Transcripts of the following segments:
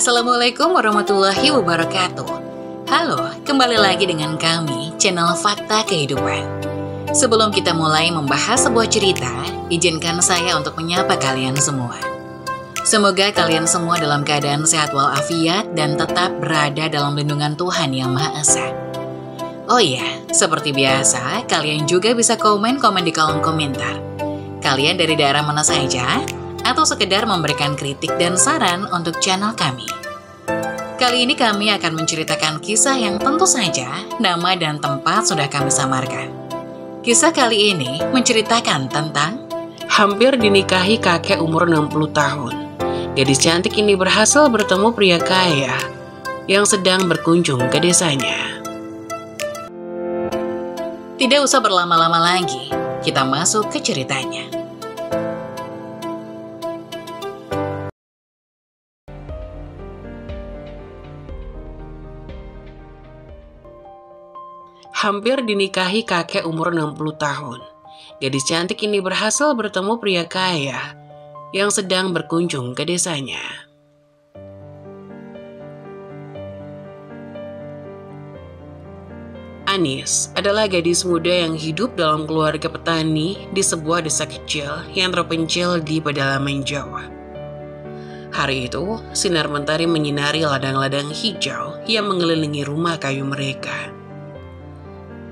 Assalamualaikum warahmatullahi wabarakatuh. Halo, kembali lagi dengan kami, channel Fakta Kehidupan. Sebelum kita mulai membahas sebuah cerita, izinkan saya untuk menyapa kalian semua. Semoga kalian semua dalam keadaan sehat walafiat dan tetap berada dalam lindungan Tuhan Yang Maha Esa. Oh iya, seperti biasa, kalian juga bisa komen-komen di kolom komentar. Kalian dari daerah mana saja? Atau sekedar memberikan kritik dan saran untuk channel kami. Kali ini kami akan menceritakan kisah yang tentu saja nama dan tempat sudah kami samarkan. Kisah kali ini menceritakan tentang hampir dinikahi kakek umur 60 tahun. Gadis cantik ini berhasil bertemu pria kaya yang sedang berkunjung ke desanya. Tidak usah berlama-lama lagi, kita masuk ke ceritanya. Hampir dinikahi kakek umur 60 tahun. Gadis cantik ini berhasil bertemu pria kaya yang sedang berkunjung ke desanya. Anis adalah gadis muda yang hidup dalam keluarga petani di sebuah desa kecil yang terpencil di pedalaman Jawa. Hari itu, sinar mentari menyinari ladang-ladang hijau yang mengelilingi rumah kayu mereka.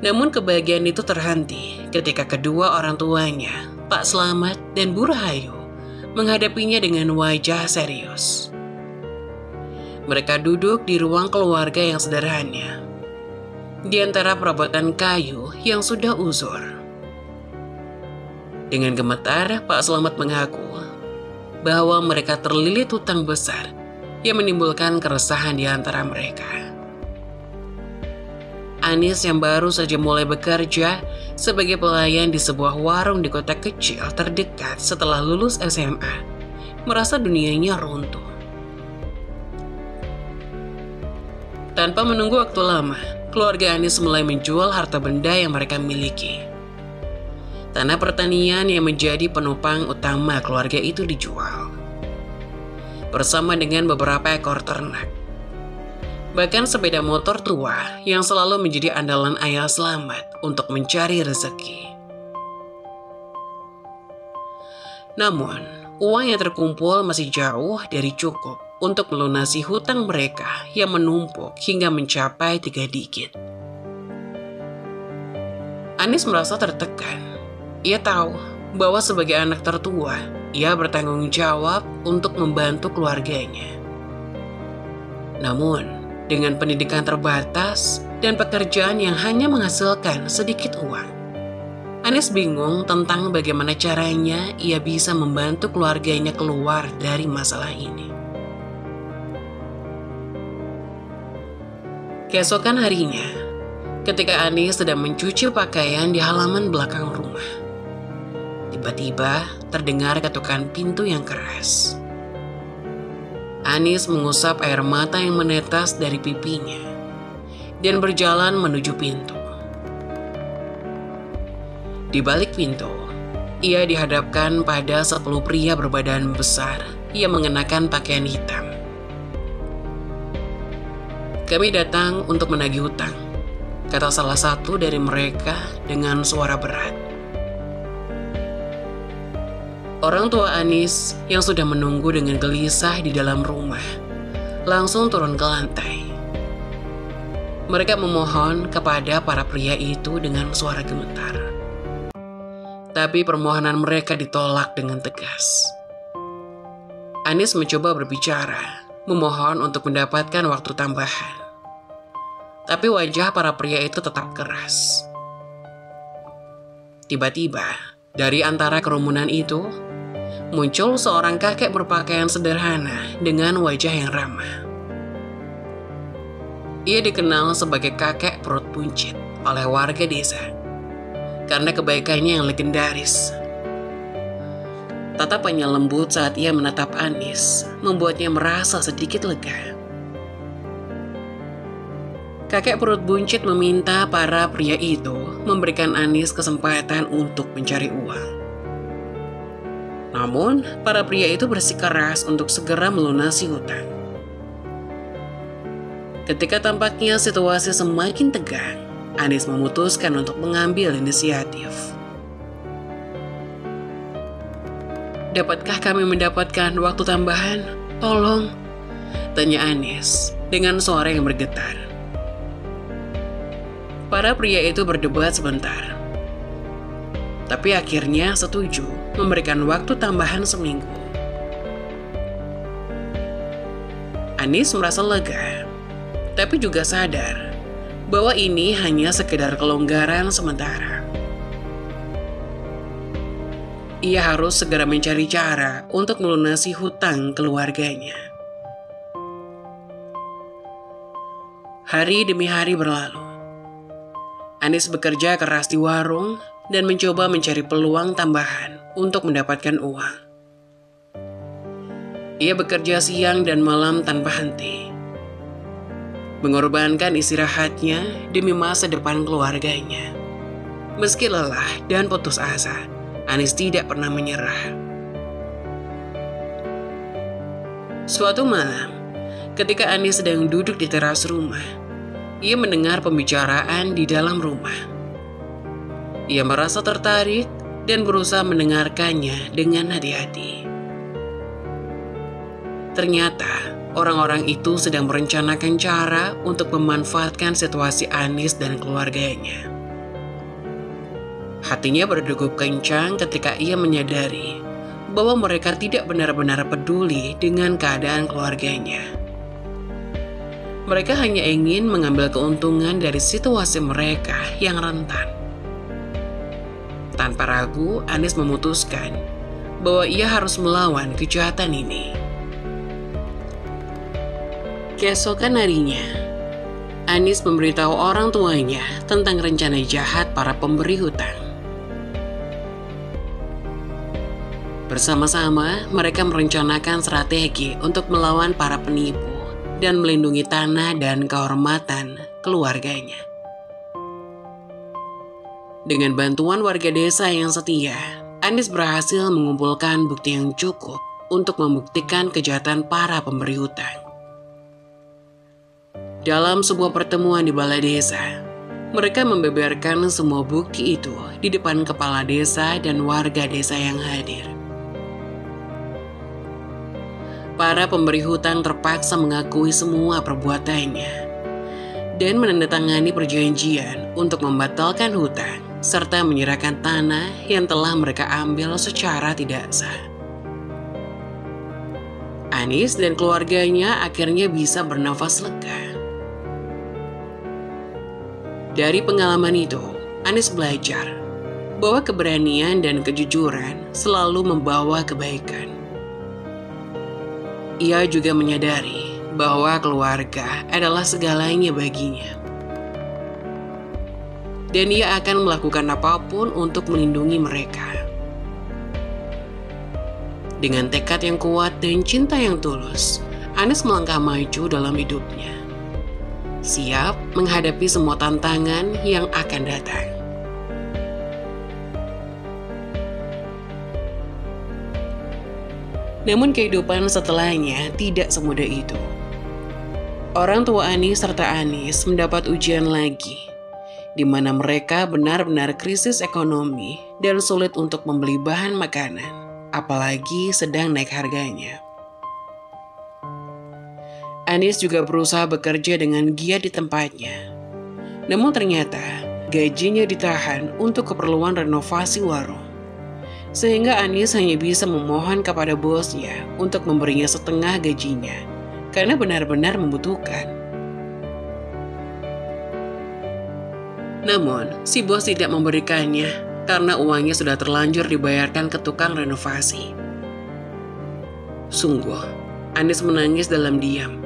Namun kebahagiaan itu terhenti ketika kedua orang tuanya, Pak Slamet dan Bu Rahayu, menghadapinya dengan wajah serius. Mereka duduk di ruang keluarga yang sederhana, di antara perabotan kayu yang sudah uzur. Dengan gemetar, Pak Slamet mengaku bahwa mereka terlilit hutang besar yang menimbulkan keresahan di antara mereka. Anis yang baru saja mulai bekerja sebagai pelayan di sebuah warung di kota kecil terdekat setelah lulus SMA, merasa dunianya runtuh. Tanpa menunggu waktu lama, keluarga Anis mulai menjual harta benda yang mereka miliki. Tanah pertanian yang menjadi penopang utama keluarga itu dijual, bersama dengan beberapa ekor ternak. Bahkan sepeda motor tua yang selalu menjadi andalan ayah Slamet untuk mencari rezeki. Namun, uang yang terkumpul masih jauh dari cukup untuk melunasi hutang mereka yang menumpuk hingga mencapai 3 digit. Anis merasa tertekan. Ia tahu bahwa sebagai anak tertua, ia bertanggung jawab untuk membantu keluarganya. Namun, dengan pendidikan terbatas dan pekerjaan yang hanya menghasilkan sedikit uang, Anis bingung tentang bagaimana caranya ia bisa membantu keluarganya keluar dari masalah ini. Keesokan harinya, ketika Anis sedang mencuci pakaian di halaman belakang rumah, tiba-tiba terdengar ketukan pintu yang keras. Anis mengusap air mata yang menetes dari pipinya dan berjalan menuju pintu. Di balik pintu, ia dihadapkan pada 10 pria berbadan besar yang mengenakan pakaian hitam. "Kami datang untuk menagih hutang," kata salah satu dari mereka dengan suara berat. Orang tua Anis yang sudah menunggu dengan gelisah di dalam rumah langsung turun ke lantai. Mereka memohon kepada para pria itu dengan suara gemetar. Tapi permohonan mereka ditolak dengan tegas. Anis mencoba berbicara, memohon untuk mendapatkan waktu tambahan. Tapi wajah para pria itu tetap keras. Tiba-tiba, dari antara kerumunan itu, muncul seorang kakek berpakaian sederhana dengan wajah yang ramah. Ia dikenal sebagai kakek perut buncit oleh warga desa karena kebaikannya yang legendaris. Tatapannya lembut saat ia menatap Anis membuatnya merasa sedikit lega. Kakek perut buncit meminta para pria itu memberikan Anis kesempatan untuk mencari uang. Namun, para pria itu bersikeras untuk segera melunasi hutang. Ketika tampaknya situasi semakin tegang, Anis memutuskan untuk mengambil inisiatif. "Dapatkah kami mendapatkan waktu tambahan? Tolong," tanya Anis dengan suara yang bergetar. Para pria itu berdebat sebentar, tapi akhirnya setuju memberikan waktu tambahan seminggu. Anis merasa lega, tapi juga sadar bahwa ini hanya sekedar kelonggaran sementara. Ia harus segera mencari cara untuk melunasi hutang keluarganya. Hari demi hari berlalu. Anis bekerja keras di warung dan mencoba mencari peluang tambahan untuk mendapatkan uang. Ia bekerja siang dan malam tanpa henti, mengorbankan istirahatnya demi masa depan keluarganya. Meski lelah dan putus asa, Anis tidak pernah menyerah. Suatu malam, ketika Anis sedang duduk di teras rumah, ia mendengar pembicaraan di dalam rumah. Ia merasa tertarik dan berusaha mendengarkannya dengan hati-hati. Ternyata, orang-orang itu sedang merencanakan cara untuk memanfaatkan situasi Anis dan keluarganya. Hatinya berdegup kencang ketika ia menyadari bahwa mereka tidak benar-benar peduli dengan keadaan keluarganya. Mereka hanya ingin mengambil keuntungan dari situasi mereka yang rentan. Tanpa ragu, Anis memutuskan bahwa ia harus melawan kejahatan ini. Keesokan harinya, Anis memberitahu orang tuanya tentang rencana jahat para pemberi hutang. Bersama-sama, mereka merencanakan strategi untuk melawan para penipu dan melindungi tanah dan kehormatan keluarganya. Dengan bantuan warga desa yang setia, Anis berhasil mengumpulkan bukti yang cukup untuk membuktikan kejahatan para pemberi hutang. Dalam sebuah pertemuan di balai desa, mereka membeberkan semua bukti itu di depan kepala desa dan warga desa yang hadir. Para pemberi hutang terpaksa mengakui semua perbuatannya dan menandatangani perjanjian untuk membatalkan hutang serta menyerahkan tanah yang telah mereka ambil secara tidak sah. Anis dan keluarganya akhirnya bisa bernafas lega. Dari pengalaman itu, Anis belajar bahwa keberanian dan kejujuran selalu membawa kebaikan. Ia juga menyadari bahwa keluarga adalah segalanya baginya. Dan ia akan melakukan apapun untuk melindungi mereka. Dengan tekad yang kuat dan cinta yang tulus, Anis melangkah maju dalam hidupnya, siap menghadapi semua tantangan yang akan datang. Namun kehidupan setelahnya tidak semudah itu. Orang tua Anis serta Anis mendapat ujian lagi, di mana mereka benar-benar krisis ekonomi dan sulit untuk membeli bahan makanan, apalagi sedang naik harganya. Anis juga berusaha bekerja dengan giat di tempatnya. Namun ternyata gajinya ditahan untuk keperluan renovasi warung. Sehingga Anis hanya bisa memohon kepada bosnya untuk memberinya setengah gajinya karena benar-benar membutuhkan. Namun, si bos tidak memberikannya karena uangnya sudah terlanjur dibayarkan ke tukang renovasi. Sungguh, Anis menangis dalam diam.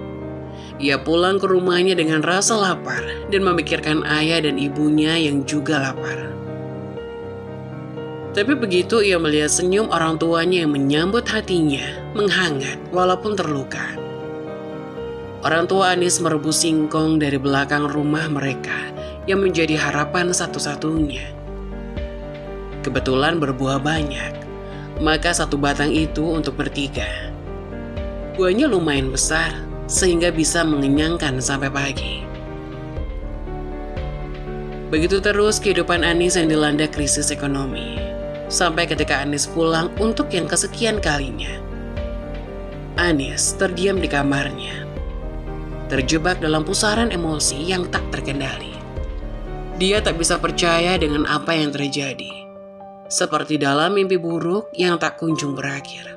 Ia pulang ke rumahnya dengan rasa lapar dan memikirkan ayah dan ibunya yang juga lapar. Tapi begitu ia melihat senyum orang tuanya yang menyambut hatinya, menghangat walaupun terluka. Orang tua Anis merebus singkong dari belakang rumah mereka yang menjadi harapan satu-satunya. Kebetulan berbuah banyak, maka satu batang itu untuk bertiga. Buahnya lumayan besar, sehingga bisa mengenyangkan sampai pagi. Begitu terus kehidupan Anis yang dilanda krisis ekonomi, sampai ketika Anis pulang untuk yang kesekian kalinya. Anis terdiam di kamarnya, terjebak dalam pusaran emosi yang tak terkendali. Dia tak bisa percaya dengan apa yang terjadi, seperti dalam mimpi buruk yang tak kunjung berakhir.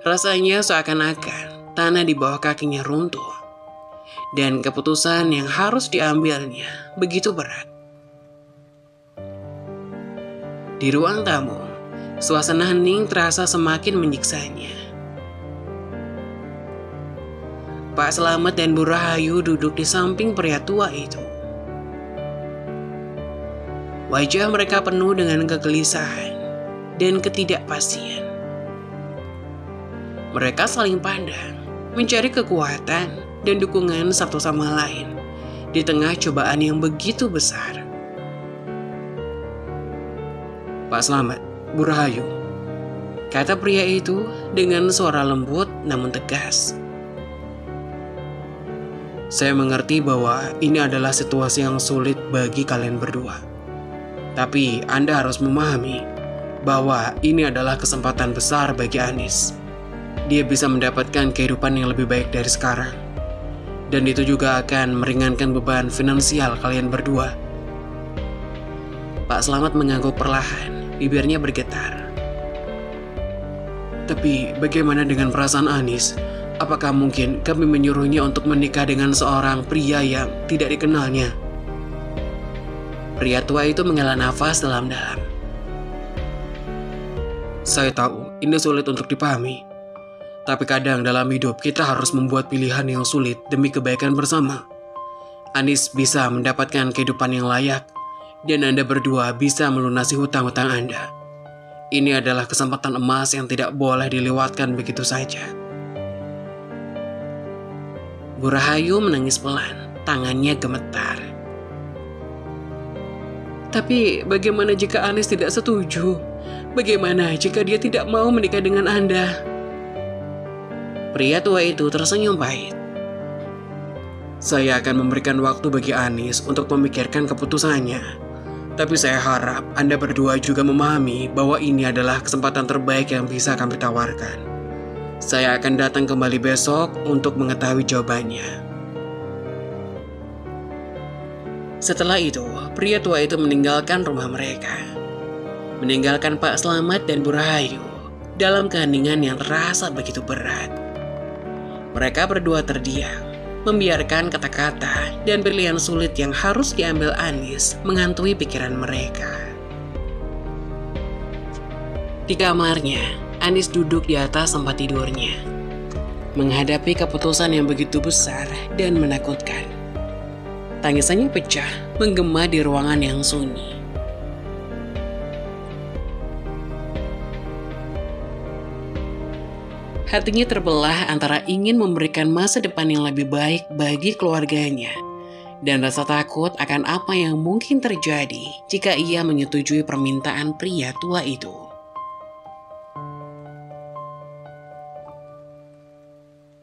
Rasanya seakan-akan tanah di bawah kakinya runtuh, dan keputusan yang harus diambilnya begitu berat. Di ruang tamu, suasana hening terasa semakin menyiksanya. Pak Slamet dan Bu Rahayu duduk di samping pria tua itu. Wajah mereka penuh dengan kegelisahan dan ketidakpastian. Mereka saling pandang, mencari kekuatan dan dukungan satu sama lain di tengah cobaan yang begitu besar. Pak Slamet, Bu Rahayu, kata pria itu dengan suara lembut namun tegas. Saya mengerti bahwa ini adalah situasi yang sulit bagi kalian berdua. Tapi Anda harus memahami bahwa ini adalah kesempatan besar bagi Anis. Dia bisa mendapatkan kehidupan yang lebih baik dari sekarang. Dan itu juga akan meringankan beban finansial kalian berdua. Pak Slamet mengangguk perlahan, bibirnya bergetar. Tapi bagaimana dengan perasaan Anis? Apakah mungkin kami menyuruhnya untuk menikah dengan seorang pria yang tidak dikenalnya? Pria tua itu menghela nafas dalam-dalam. Saya tahu ini sulit untuk dipahami. Tapi kadang dalam hidup kita harus membuat pilihan yang sulit demi kebaikan bersama. Anis bisa mendapatkan kehidupan yang layak, dan Anda berdua bisa melunasi hutang-hutang Anda. Ini adalah kesempatan emas yang tidak boleh dilewatkan begitu saja. Bu Rahayu menangis pelan, tangannya gemetar. Tapi bagaimana jika Anis tidak setuju? Bagaimana jika dia tidak mau menikah dengan Anda? Pria tua itu tersenyum pahit. Saya akan memberikan waktu bagi Anis untuk memikirkan keputusannya. Tapi saya harap Anda berdua juga memahami bahwa ini adalah kesempatan terbaik yang bisa kami tawarkan. Saya akan datang kembali besok untuk mengetahui jawabannya. Setelah itu, pria tua itu meninggalkan rumah mereka. Meninggalkan Pak Slamet dan Bu Rahayu dalam keheningan yang terasa begitu berat. Mereka berdua terdiam, membiarkan kata-kata dan pilihan sulit yang harus diambil Anis menghantui pikiran mereka. Di kamarnya, Anis duduk di atas tempat tidurnya, menghadapi keputusan yang begitu besar dan menakutkan. Tangisannya pecah, menggema di ruangan yang sunyi. Hatinya terbelah antara ingin memberikan masa depan yang lebih baik bagi keluarganya dan rasa takut akan apa yang mungkin terjadi jika ia menyetujui permintaan pria tua itu.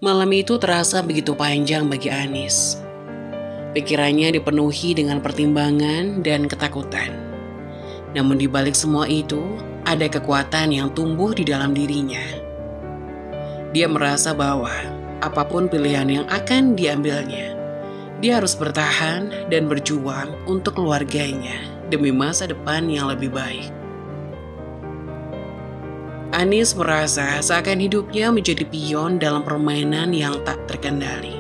Malam itu terasa begitu panjang bagi Anis. Pikirannya dipenuhi dengan pertimbangan dan ketakutan. Namun di balik semua itu, ada kekuatan yang tumbuh di dalam dirinya. Dia merasa bahwa apapun pilihan yang akan diambilnya, dia harus bertahan dan berjuang untuk keluarganya demi masa depan yang lebih baik. Anis merasa seakan hidupnya menjadi pion dalam permainan yang tak terkendali.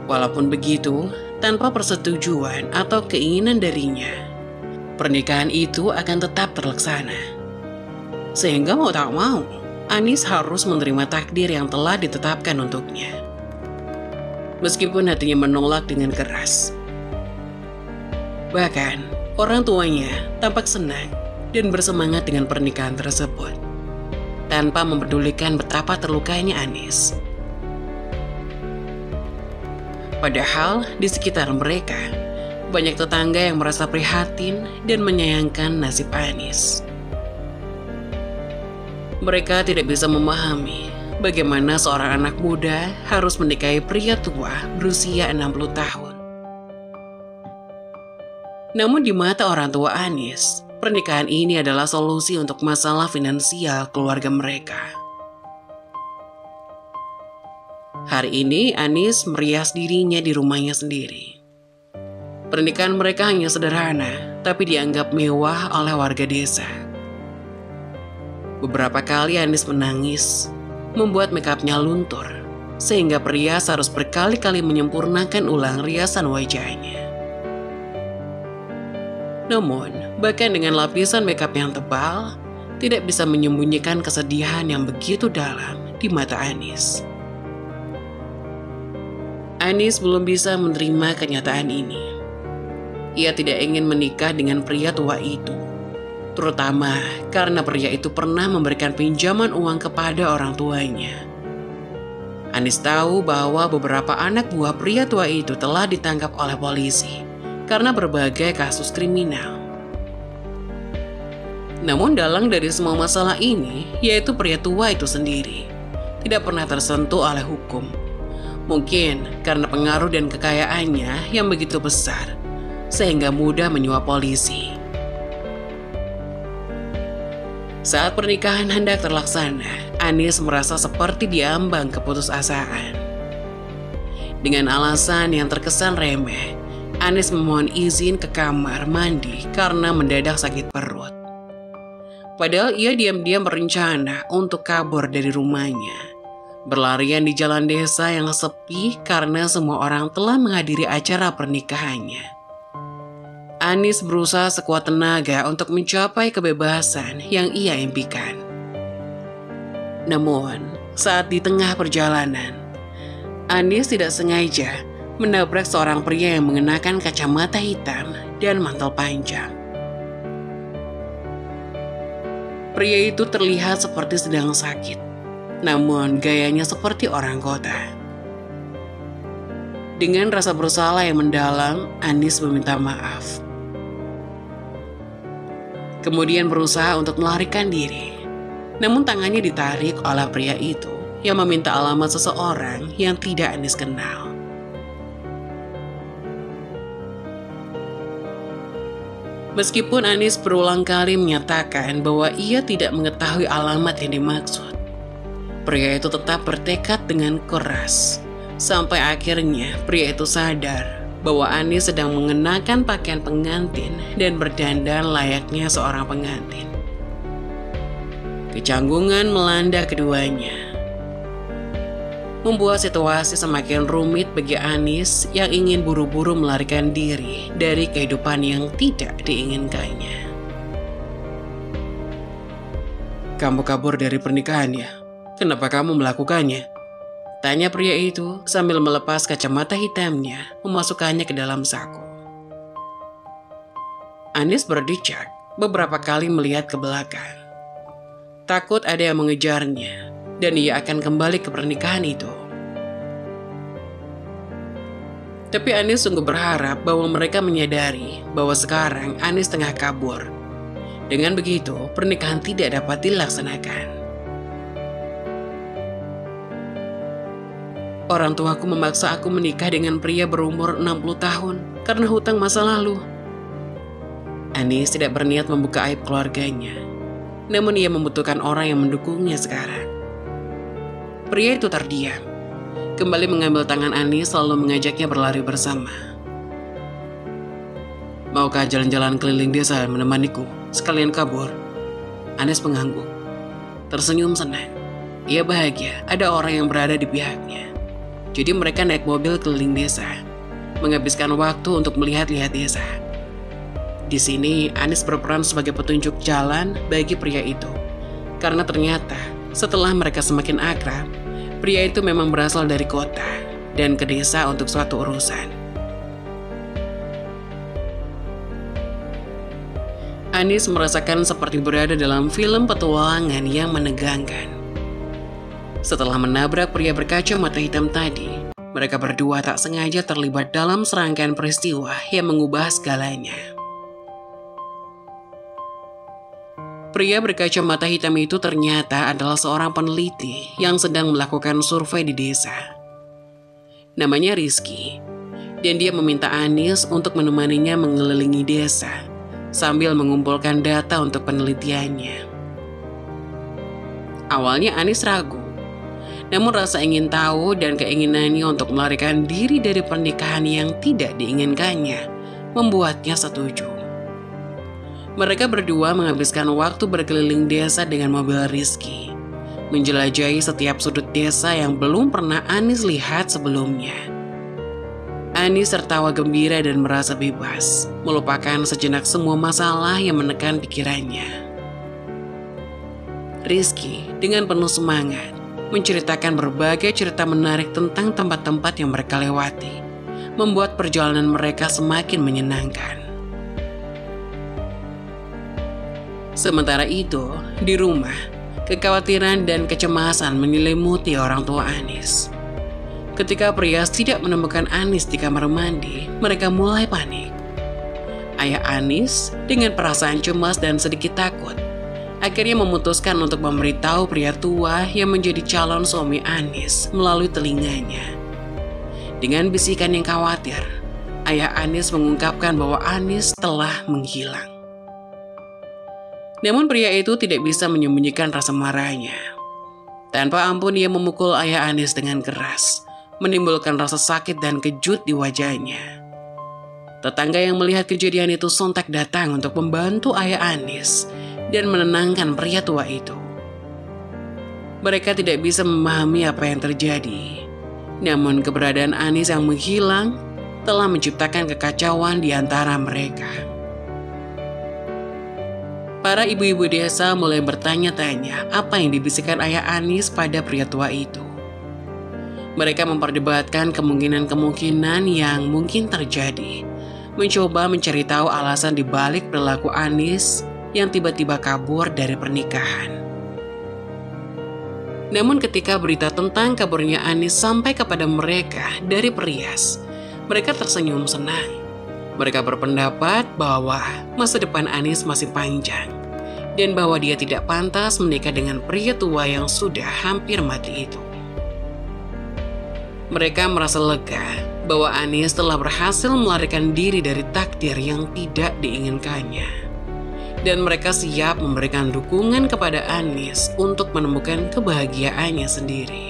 Walaupun begitu, tanpa persetujuan atau keinginan darinya, pernikahan itu akan tetap terlaksana. Sehingga mau tak mau, Anis harus menerima takdir yang telah ditetapkan untuknya. Meskipun hatinya menolak dengan keras. Bahkan, orang tuanya tampak senang dan bersemangat dengan pernikahan tersebut, tanpa mempedulikan betapa terlukanya Anis. Padahal di sekitar mereka, banyak tetangga yang merasa prihatin dan menyayangkan nasib Anis. Mereka tidak bisa memahami bagaimana seorang anak muda harus menikahi pria tua berusia 60 tahun. Namun di mata orang tua Anis, pernikahan ini adalah solusi untuk masalah finansial keluarga mereka. Hari ini Anis merias dirinya di rumahnya sendiri. Pernikahan mereka hanya sederhana, tapi dianggap mewah oleh warga desa. Beberapa kali Anis menangis, membuat makeupnya luntur, sehingga perias harus berkali-kali menyempurnakan ulang riasan wajahnya. Namun, bahkan dengan lapisan makeup yang tebal, tidak bisa menyembunyikan kesedihan yang begitu dalam di mata Anis. Anis belum bisa menerima kenyataan ini. Ia tidak ingin menikah dengan pria tua itu, terutama karena pria itu pernah memberikan pinjaman uang kepada orang tuanya. Anis tahu bahwa beberapa anak buah pria tua itu telah ditangkap oleh polisi karena berbagai kasus kriminal. Namun dalang dari semua masalah ini, yaitu pria tua itu sendiri, tidak pernah tersentuh oleh hukum. Mungkin karena pengaruh dan kekayaannya yang begitu besar, sehingga mudah menyuap polisi. Saat pernikahan hendak terlaksana, Anis merasa seperti diambang keputusasaan. Dengan alasan yang terkesan remeh, Anis memohon izin ke kamar mandi karena mendadak sakit perut. Padahal ia diam-diam berencana untuk kabur dari rumahnya, berlarian di jalan desa yang sepi karena semua orang telah menghadiri acara pernikahannya. Anis berusaha sekuat tenaga untuk mencapai kebebasan yang ia impikan. Namun, saat di tengah perjalanan, Anis tidak sengaja menabrak seorang pria yang mengenakan kacamata hitam dan mantel panjang. Pria itu terlihat seperti sedang sakit, namun gayanya seperti orang kota. Dengan rasa bersalah yang mendalam, Anis meminta maaf. Kemudian berusaha untuk melarikan diri, namun tangannya ditarik oleh pria itu yang meminta alamat seseorang yang tidak Anis kenal. Meskipun Anis berulang kali menyatakan bahwa ia tidak mengetahui alamat yang dimaksud, pria itu tetap bertekad dengan keras. Sampai akhirnya pria itu sadar bahwa Anis sedang mengenakan pakaian pengantin dan berdandan layaknya seorang pengantin. Kecanggungan melanda keduanya, membuat situasi semakin rumit bagi Anis yang ingin buru-buru melarikan diri dari kehidupan yang tidak diinginkannya. "Kamu kabur dari pernikahannya. Kenapa kamu melakukannya?" tanya pria itu sambil melepas kacamata hitamnya, memasukkannya ke dalam saku. Anis berdecak beberapa kali melihat ke belakang. Takut ada yang mengejarnya dan ia akan kembali ke pernikahan itu. Tapi Anis sungguh berharap bahwa mereka menyadari bahwa sekarang Anis tengah kabur. Dengan begitu, pernikahan tidak dapat dilaksanakan. "Orang tuaku memaksa aku menikah dengan pria berumur 60 tahun karena hutang masa lalu." Anis tidak berniat membuka aib keluarganya, namun ia membutuhkan orang yang mendukungnya sekarang. Pria itu terdiam, kembali mengambil tangan Anis lalu mengajaknya berlari bersama. "Maukah jalan-jalan keliling desa menemaniku, sekalian kabur?" Anis mengangguk, tersenyum senang. Ia bahagia ada orang yang berada di pihaknya. Jadi mereka naik mobil keliling desa, menghabiskan waktu untuk melihat-lihat desa. Di sini Anis berperan sebagai petunjuk jalan bagi pria itu, karena ternyata setelah mereka semakin akrab, pria itu memang berasal dari kota dan ke desa untuk suatu urusan. Anis merasakan seperti berada dalam film petualangan yang menegangkan. Setelah menabrak pria berkacamata hitam tadi, mereka berdua tak sengaja terlibat dalam serangkaian peristiwa yang mengubah segalanya. Pria berkacamata hitam itu ternyata adalah seorang peneliti yang sedang melakukan survei di desa. Namanya Rizky, dan dia meminta Anis untuk menemaninya mengelilingi desa sambil mengumpulkan data untuk penelitiannya. Awalnya Anis ragu, namun rasa ingin tahu dan keinginannya untuk melarikan diri dari pernikahan yang tidak diinginkannya membuatnya setuju. Mereka berdua menghabiskan waktu berkeliling desa dengan mobil Rizky, menjelajahi setiap sudut desa yang belum pernah Anis lihat sebelumnya. Anis tertawa gembira dan merasa bebas, melupakan sejenak semua masalah yang menekan pikirannya. Rizky dengan penuh semangat menceritakan berbagai cerita menarik tentang tempat-tempat yang mereka lewati, membuat perjalanan mereka semakin menyenangkan. Sementara itu, di rumah, kekhawatiran dan kecemasan menyelimuti orang tua Anis. Ketika Priyas tidak menemukan Anis di kamar mandi, mereka mulai panik. Ayah Anis, dengan perasaan cemas dan sedikit takut, akhirnya memutuskan untuk memberitahu pria tua yang menjadi calon suami Anis melalui telinganya. Dengan bisikan yang khawatir, ayah Anis mengungkapkan bahwa Anis telah menghilang. Namun pria itu tidak bisa menyembunyikan rasa marahnya. Tanpa ampun ia memukul ayah Anis dengan keras, menimbulkan rasa sakit dan kejut di wajahnya. Tetangga yang melihat kejadian itu sontak datang untuk membantu ayah Anis dan menenangkan pria tua itu. Mereka tidak bisa memahami apa yang terjadi. Namun keberadaan Anis yang menghilang telah menciptakan kekacauan di antara mereka. Para ibu-ibu desa mulai bertanya-tanya apa yang dibisikkan ayah Anis pada pria tua itu. Mereka memperdebatkan kemungkinan-kemungkinan yang mungkin terjadi, mencoba mencari tahu alasan dibalik perilaku Anis yang tiba-tiba kabur dari pernikahan. Namun ketika berita tentang kaburnya Anis sampai kepada mereka dari Priyas, mereka tersenyum senang. Mereka berpendapat bahwa masa depan Anis masih panjang dan bahwa dia tidak pantas menikah dengan pria tua yang sudah hampir mati itu. Mereka merasa lega bahwa Anis telah berhasil melarikan diri dari takdir yang tidak diinginkannya. Dan mereka siap memberikan dukungan kepada Anis untuk menemukan kebahagiaannya sendiri.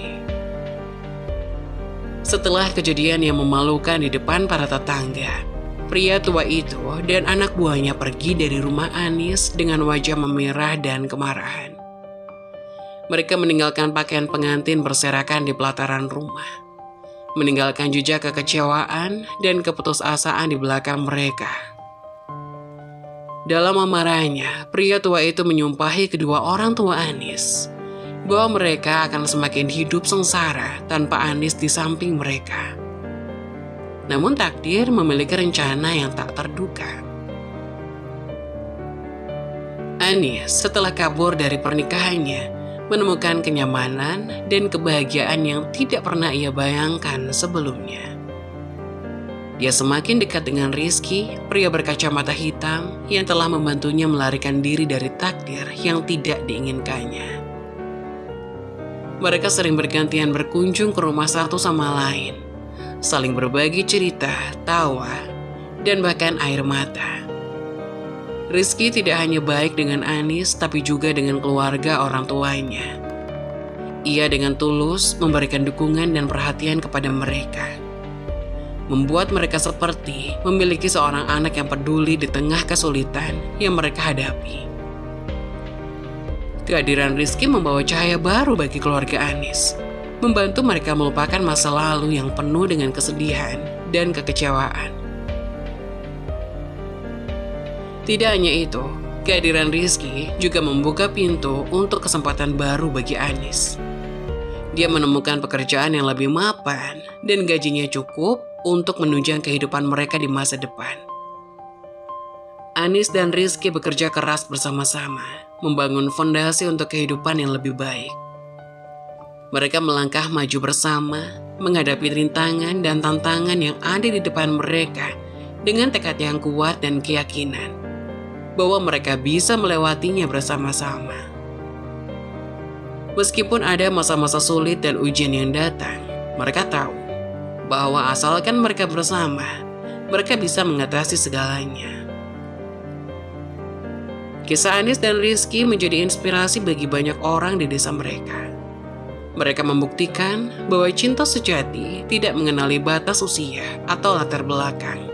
Setelah kejadian yang memalukan di depan para tetangga, pria tua itu dan anak buahnya pergi dari rumah Anis dengan wajah memerah dan kemarahan. Mereka meninggalkan pakaian pengantin berserakan di pelataran rumah, meninggalkan jejak kekecewaan dan keputusasaan di belakang mereka. Dalam amarahnya, pria tua itu menyumpahi kedua orang tua Anis bahwa mereka akan semakin hidup sengsara tanpa Anis di samping mereka. Namun takdir memiliki rencana yang tak terduga. Anis setelah kabur dari pernikahannya menemukan kenyamanan dan kebahagiaan yang tidak pernah ia bayangkan sebelumnya. Dia semakin dekat dengan Rizky, pria berkacamata hitam yang telah membantunya melarikan diri dari takdir yang tidak diinginkannya. Mereka sering bergantian berkunjung ke rumah satu sama lain, saling berbagi cerita, tawa, dan bahkan air mata. Rizky tidak hanya baik dengan Anis, tapi juga dengan keluarga orang tuanya. Ia dengan tulus memberikan dukungan dan perhatian kepada mereka, membuat mereka seperti memiliki seorang anak yang peduli di tengah kesulitan yang mereka hadapi. Kehadiran Rizky membawa cahaya baru bagi keluarga Anis, membantu mereka melupakan masa lalu yang penuh dengan kesedihan dan kekecewaan. Tidak hanya itu, kehadiran Rizky juga membuka pintu untuk kesempatan baru bagi Anis. Dia menemukan pekerjaan yang lebih mapan dan gajinya cukup untuk menunjang kehidupan mereka di masa depan. Anis dan Rizky bekerja keras bersama-sama, membangun fondasi untuk kehidupan yang lebih baik. Mereka melangkah maju bersama, menghadapi rintangan dan tantangan yang ada di depan mereka dengan tekad yang kuat dan keyakinan bahwa mereka bisa melewatinya bersama-sama. Meskipun ada masa-masa sulit dan ujian yang datang, mereka tahu bahwa asalkan mereka bersama, mereka bisa mengatasi segalanya. Kisah Anis dan Rizky menjadi inspirasi bagi banyak orang di desa mereka. Mereka membuktikan bahwa cinta sejati tidak mengenali batas usia atau latar belakang,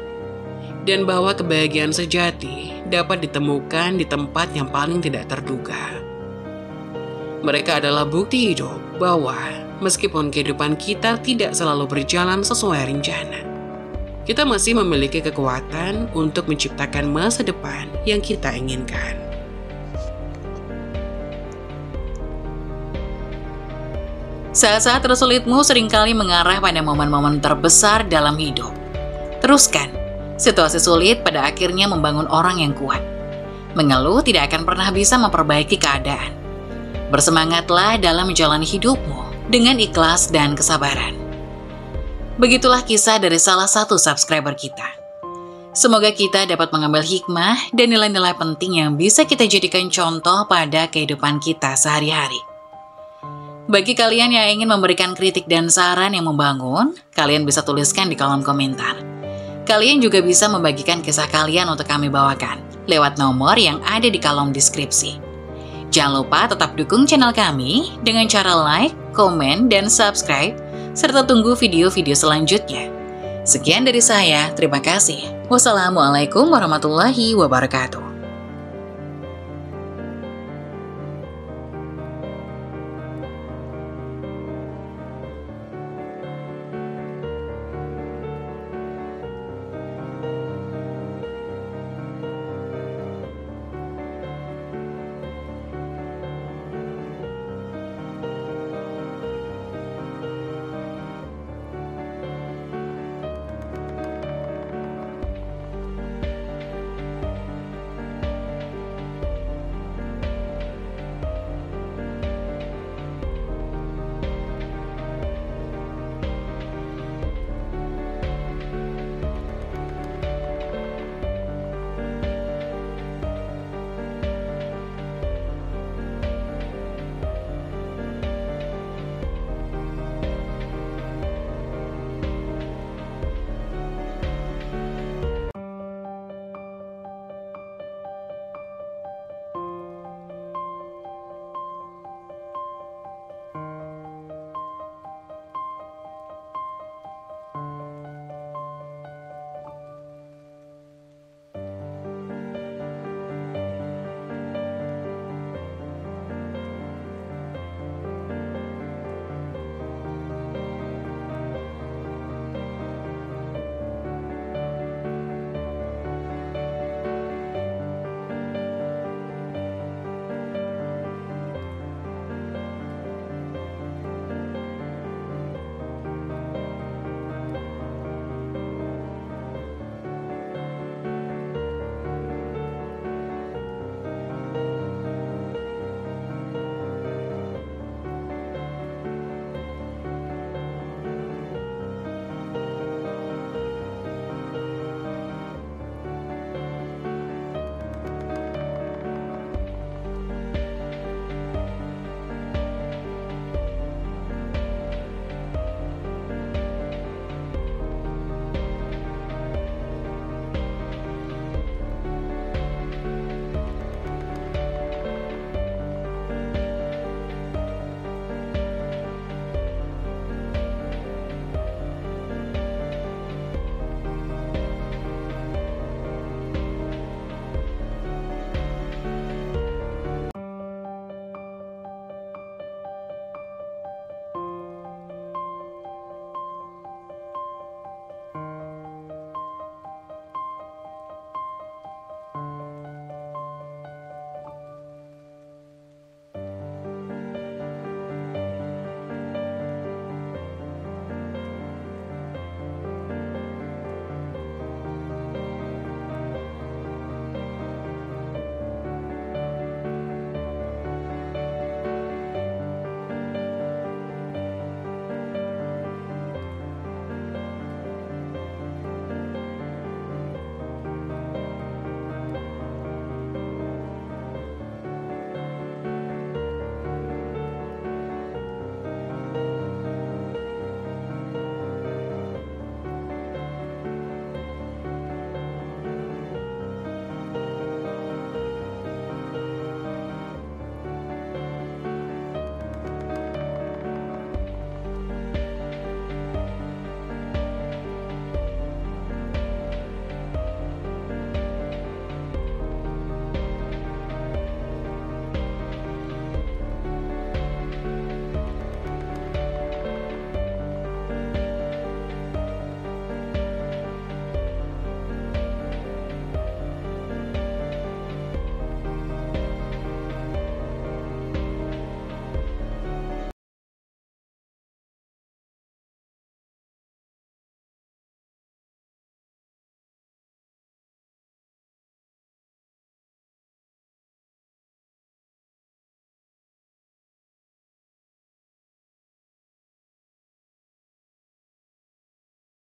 dan bahwa kebahagiaan sejati dapat ditemukan di tempat yang paling tidak terduga. Mereka adalah bukti hidup bahwa meskipun kehidupan kita tidak selalu berjalan sesuai rencana, kita masih memiliki kekuatan untuk menciptakan masa depan yang kita inginkan. Saat-saat tersulitmu seringkali mengarah pada momen-momen terbesar dalam hidup. Teruskan, situasi sulit pada akhirnya membangun orang yang kuat. Mengeluh tidak akan pernah bisa memperbaiki keadaan. Bersemangatlah dalam menjalani hidupmu dengan ikhlas dan kesabaran. Begitulah kisah dari salah satu subscriber kita. Semoga kita dapat mengambil hikmah dan nilai-nilai penting yang bisa kita jadikan contoh pada kehidupan kita sehari-hari. Bagi kalian yang ingin memberikan kritik dan saran yang membangun, kalian bisa tuliskan di kolom komentar. Kalian juga bisa membagikan kisah kalian untuk kami bawakan lewat nomor yang ada di kolom deskripsi. Jangan lupa tetap dukung channel kami dengan cara like, komen, dan subscribe, serta tunggu video-video selanjutnya. Sekian dari saya, terima kasih. Wassalamualaikum warahmatullahi wabarakatuh.